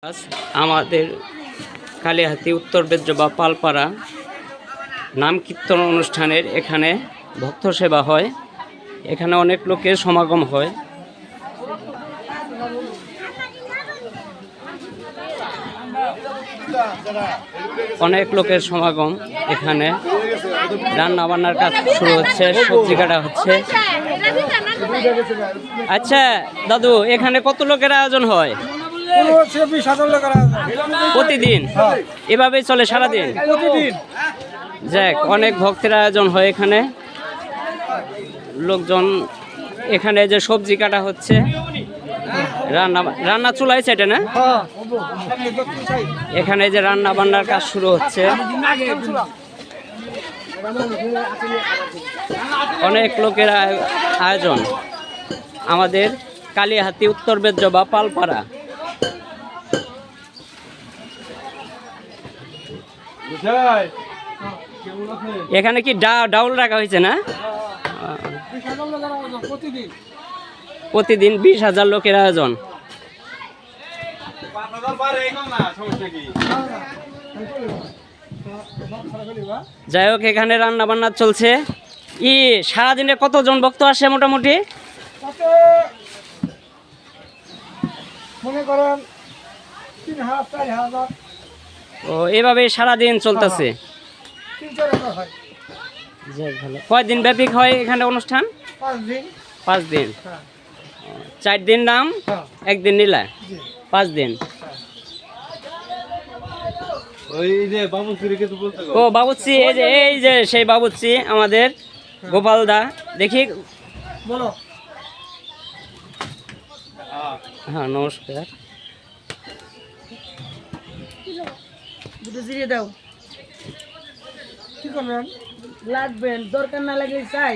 আজ আমাদের কালিহাতি উত্তর বেদ্র বা পালপাড়া নাম কীর্তন অনুষ্ঠানের এখানে ভক্ত সেবা হয়। এখানে অনেক লোকের সমাগম হয়। অনেক লোকের সমাগম এখানে রান্না বান্নার কাজ শুরু হচ্ছে, সবজি কাটা হচ্ছে। আচ্ছা দাদু, এখানে কত লোকের আয়োজন হয়? প্রতিদিন এভাবেই চলে সারাদিন? যাক, অনেক ভক্তের আয়োজন হয় এখানে। লোকজন এখানে যে সবজি কাটা হচ্ছে, রান্না চুলায় সেটা না, এখানে যে রান্না বান্নার কাজ শুরু হচ্ছে। অনেক লোকের আয়োজন আমাদের কালিহাতি উত্তর বেদ্র বা পালপাড়া। এখানে কি ডাউল রাখা হয়েছে না? প্রতিদিন 20,000 লোকের আয়োজন। যাই হোক, এখানে রান্না বান্না চলছে। সারাদিনে কতজন ভক্ত আসে মোটামুটি? ও, এভাবে সারাদিন চলতেছে। কয়দিন ব্যাপী হয় এখানে অনুষ্ঠান? 5 দিন। 4 দিন নাম, 1 দিন নীলা, 5 দিন। ও বাবুচি, এই যে সেই বাবুচি আমাদের গোপাল দা। দেখি বলো। হ্যাঁ, নমস্কার। দাও, কি করবেন? লাগবেন, দরকার না লাগলে চাই।